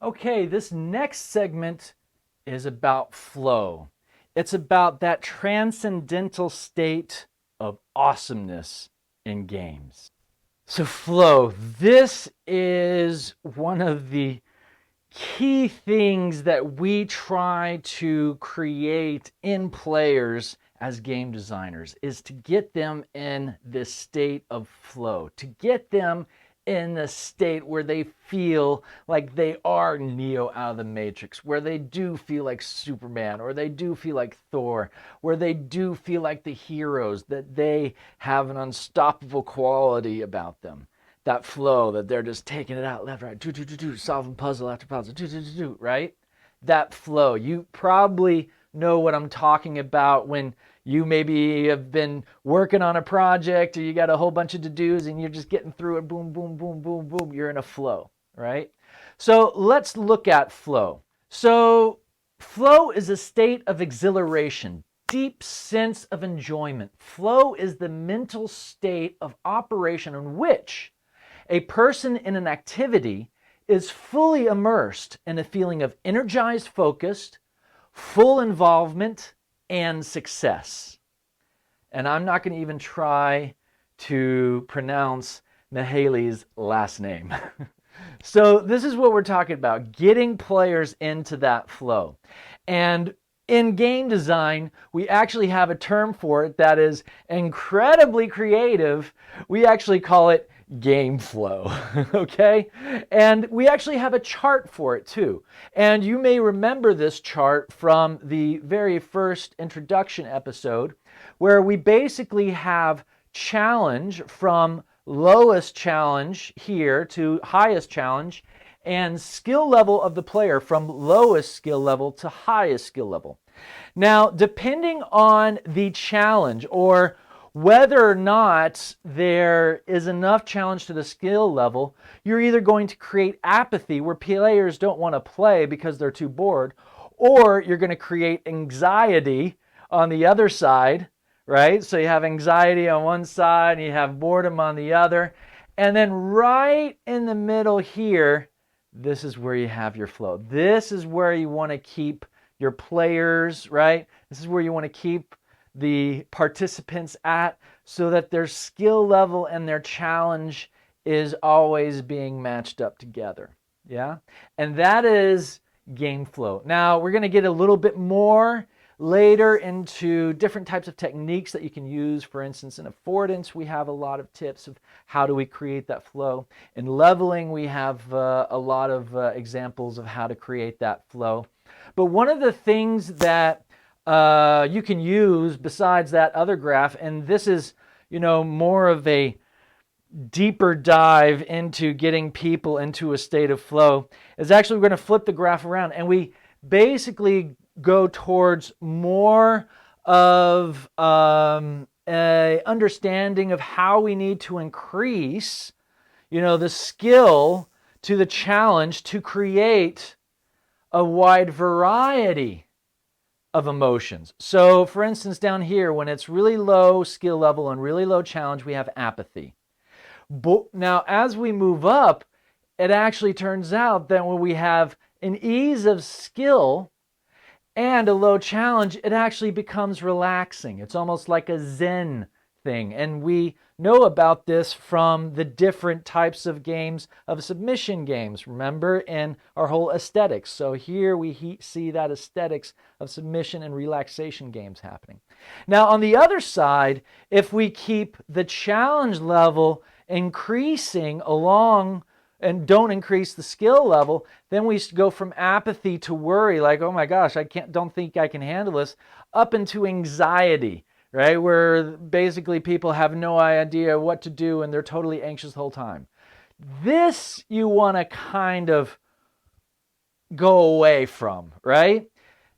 Okay, this next segment is about flow. It's about that transcendental state of awesomeness in games. So, flow, this is one of the key things that we try to create in players as game designers is to get them in this state of flow, to get them in a state where they feel like they are Neo out of the Matrix, where they do feel like Superman, or they do feel like Thor, where they do feel like the heroes, that they have an unstoppable quality about them. That flow, that they're just taking it out left, right, solving puzzle after puzzle, right? That flow. You probably know what I'm talking about when you maybe have been working on a project or you got a whole bunch of to-dos and you're just getting through it, boom, boom, boom, boom, boom. You're in a flow, right? So let's look at flow. So flow is a state of exhilaration, deep sense of enjoyment. Flow is the mental state of operation in which a person in an activity is fully immersed in a feeling of energized focus, full involvement, and success. And I'm not going to even try to pronounce Mihaly's last name. So this is what we're talking about, getting players into that flow. And in game design, we actually have a term for it that is incredibly creative. We actually call it game flow, okay? And we actually have a chart for it too. And you may remember this chart from the very first introduction episode, where we basically have challenge from lowest challenge here to highest challenge, and skill level of the player from lowest skill level to highest skill level. Now, depending on the challenge or whether or not there is enough challenge to the skill level, you're either going to create apathy where players don't want to play because they're too bored, or you're going to create anxiety on the other side, right? So you have anxiety on one side and you have boredom on the other. And then right in the middle here, this is where you have your flow. This is where you want to keep your players, right? This is where you want to keep the participants at, so that their skill level and their challenge is always being matched up together. Yeah? And that is game flow. Now, we're going to get a little bit more later into different types of techniques that you can use. For instance, in affordance, we have a lot of tips of how do we create that flow. In leveling, we have a lot of examples of how to create that flow. But one of the things that you can use besides that other graph, and this is, more of a deeper dive into getting people into a state of flow, is actually we're going to flip the graph around and we basically go towards more of a understanding of how we need to increase, the skill to the challenge to create a wide variety of emotions. So for instance, down here, when it's really low skill level and really low challenge, we have apathy. Now, as we move up, it actually turns out that when we have an ease of skill and a low challenge, it actually becomes relaxing. It's almost like a Zen thing. And we know about this from the different types of games, of submission games, remember, in our whole aesthetics. So here we see that aesthetics of submission and relaxation games happening. Now, on the other side, if we keep the challenge level increasing along and don't increase the skill level, then we go from apathy to worry, like, oh my gosh, don't think I can handle this, up into anxiety, right? Where basically people have no idea what to do and they're totally anxious the whole time. This you want to kind of go away from, right?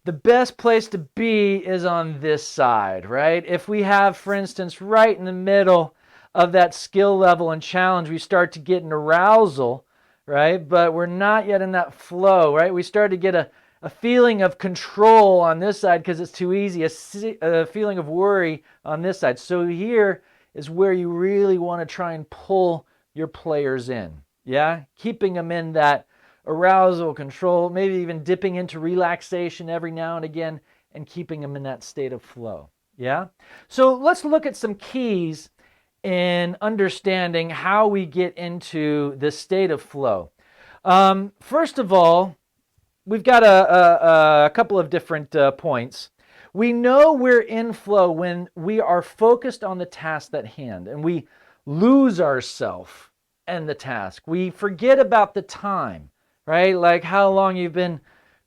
The best place to be is on this side, right? If we have, for instance, right in the middle of that skill level and challenge, we start to get an arousal, right? But we're not yet in that flow, right? We start to get a feeling of control on this side because it's too easy, a feeling of worry on this side. So here is where you really want to try and pull your players in, yeah? Keeping them in that arousal, control, maybe even dipping into relaxation every now and again and keeping them in that state of flow. Yeah? So let's look at some keys in understanding how we get into this state of flow. First of all, we've got a couple of different points. We know we're in flow when we are focused on the task at hand and we lose ourselves in the task. We forget about the time, right? Like how long you've been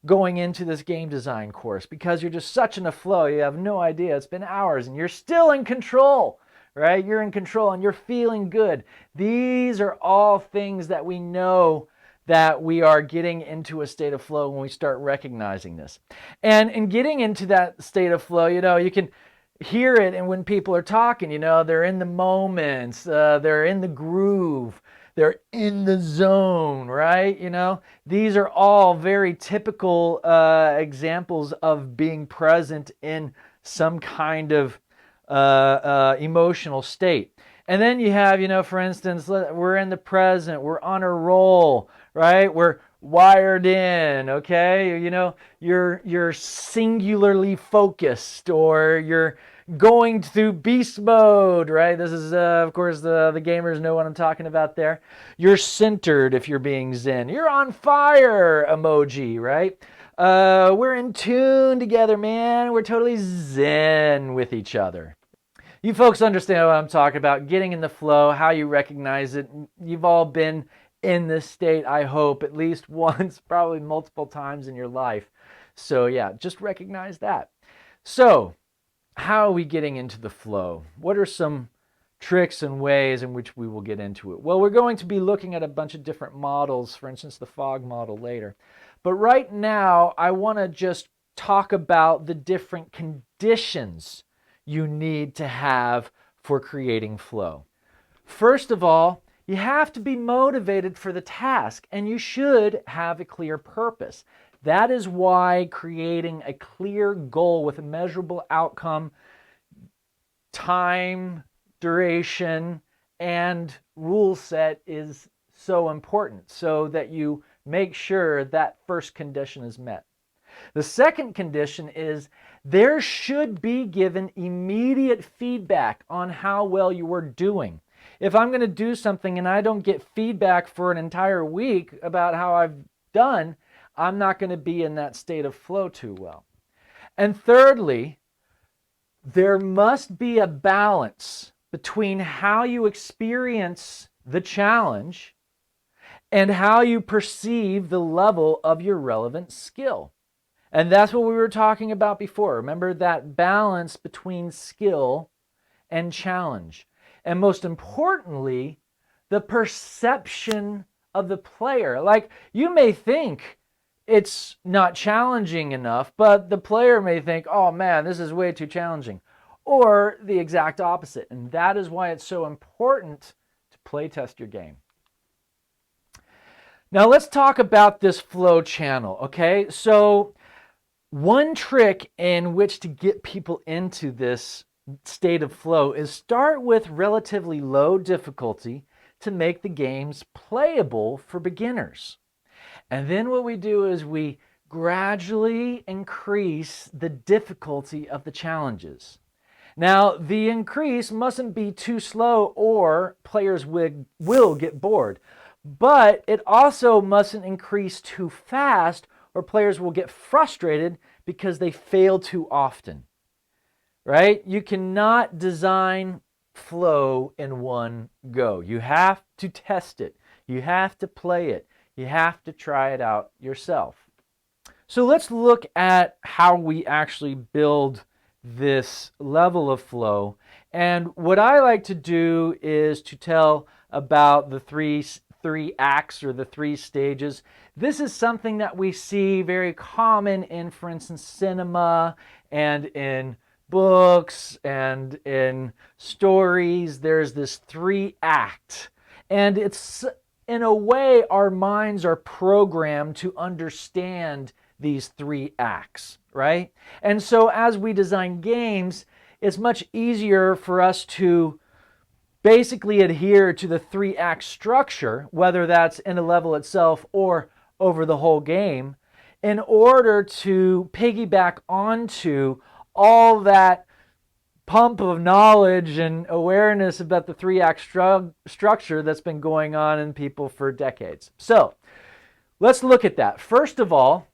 going into this game design course because you're just such in a flow. You have no idea. It's been hours and you're still in control, right? You're in control and you're feeling good. These are all things that we know that we are getting into a state of flow when we start recognizing this. And in getting into that state of flow, you can hear it, and when people are talking, they're in the moments, they're in the groove, they're in the zone, right? These are all very typical examples of being present in some kind of emotional state. And then you have, for instance, we're in the present, we're on a roll, right? We're wired in, okay? You're singularly focused, or you're going through beast mode, right? This is, of course, the gamers know what I'm talking about there. You're centered if you're being zen. You're on fire emoji, right? We're in tune together, man. We're totally zen with each other. You folks understand what I'm talking about, getting in the flow, how you recognize it. You've all been in this state, I hope, at least once, probably multiple times in your life. So yeah, just recognize that. So how are we getting into the flow? What are some tricks and ways in which we will get into it? Well, we're going to be looking at a bunch of different models, for instance, the fog model later. But right now, I want to just talk about the different conditions you need to have for creating flow. First of all, you have to be motivated for the task, and you should have a clear purpose. That is why creating a clear goal with a measurable outcome, time, duration, and rule set is so important, so that you make sure that first condition is met. The second condition is there should be given immediate feedback on how well you are doing. If I'm going to do something and I don't get feedback for an entire week about how I've done, I'm not going to be in that state of flow too well. And thirdly, there must be a balance between how you experience the challenge and how you perceive the level of your relevant skill. And that's what we were talking about before. Remember that balance between skill and challenge. And most importantly, the perception of the player. Like, you may think it's not challenging enough, but the player may think, oh man, this is way too challenging. Or the exact opposite. And that is why it's so important to play test your game. Now let's talk about this flow channel, okay? So one trick in which to get people into this state of flow is start with relatively low difficulty to make the games playable for beginners. And then what we do is we gradually increase the difficulty of the challenges. Now, the increase mustn't be too slow or players will get bored. But it also mustn't increase too fast or players will get frustrated because they fail too often. Right? You cannot design flow in one go. You have to test it. You have to play it. You have to try it out yourself. So let's look at how we actually build this level of flow. And what I like to do is to tell about the three acts or the three stages. This is something that we see very common in, for instance, cinema and in books and in stories. There's this 3-act. And it's, in a way, our minds are programmed to understand these 3 acts, right? And so as we design games, it's much easier for us to basically adhere to the 3-act structure, whether that's in a level itself or over the whole game in order to piggyback onto all that pump of knowledge and awareness about the three-act structure that's been going on in people for decades. So let's look at that. First of all,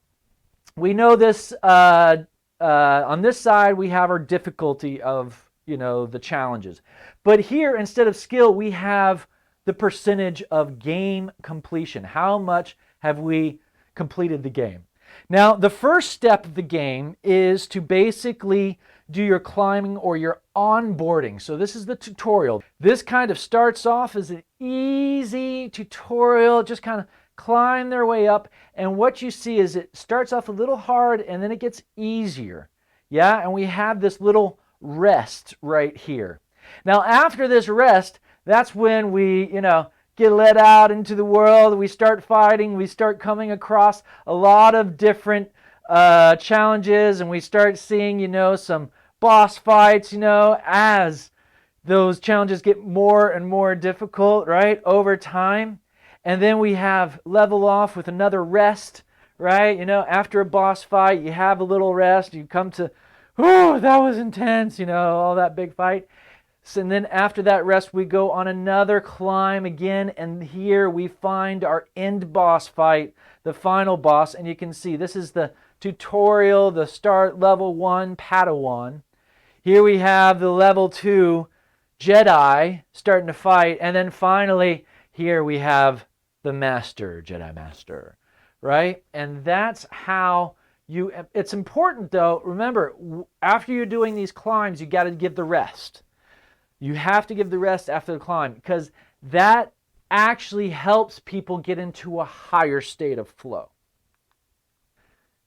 we know this on this side we have our difficulty of the challenges, but here instead of skill we have the percentage of game completion. How much have we completed the game? Now the first step of the game is to basically do your climbing or your onboarding. So this is the tutorial. This kind of starts off as an easy tutorial, just kind of climb their way up, and what you see is it starts off a little hard and then it gets easier. Yeah, and we have this little rest right here. Now after this rest, that's when we get let out into the world, we start fighting, we start coming across a lot of different challenges, and we start seeing some boss fights as those challenges get more and more difficult, right, over time. And then we have level off with another rest, right? After a boss fight, you have a little rest. You come to, oh, that was intense, all that big fight. So, and then after that rest, we go on another climb again. And here we find our end boss fight, the final boss. And you can see this is the tutorial, the start level 1 Padawan. Here we have the level 2 Jedi starting to fight. And then finally, here we have the Master, Jedi Master, right? And that's how it's important though, remember, after you're doing these climbs, you got to give the rest. You have to give the rest after the climb because that actually helps people get into a higher state of flow.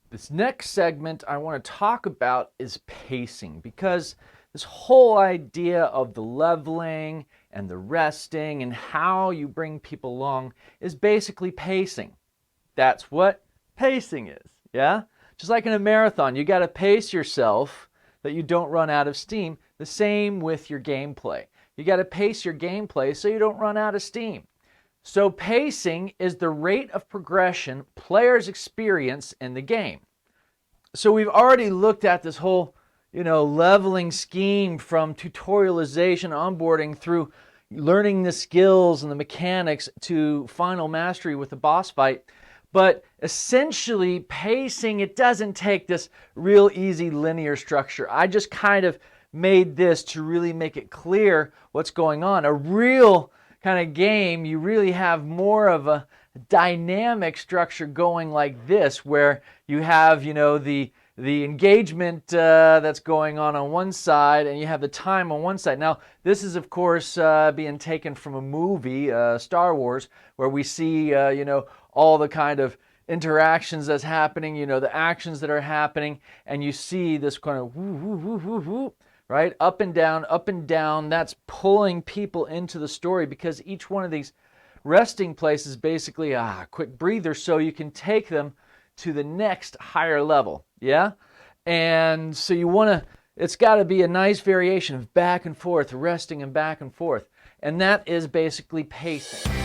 This next segment I want to talk about is pacing, because this whole idea of the leveling and the resting and how you bring people along is basically pacing. That's what pacing is, yeah? Just like in a marathon, you got to pace yourself that you don't run out of steam. The same with your gameplay. You got to pace your gameplay so you don't run out of steam. So pacing is the rate of progression players experience in the game. So we've already looked at this whole leveling scheme from tutorialization, onboarding, through learning the skills and the mechanics to final mastery with the boss fight. But essentially, pacing, it doesn't take this real easy linear structure. I just kind of made this to really make it clear what's going on. A real kind of game, you really have more of a dynamic structure going like this, where you have, the engagement that's going on one side, and you have the time on one side. Now, this is, of course, being taken from a movie, Star Wars, where we see, all the kind of interactions that's happening, the actions that are happening, and you see this kind of woo, woo, woo, woo, woo, right? Up and down. That's pulling people into the story, because each one of these resting places basically a quick breather so you can take them to the next higher level. Yeah? And so it's got to be a nice variation of back and forth, resting and back and forth. And that is basically pacing.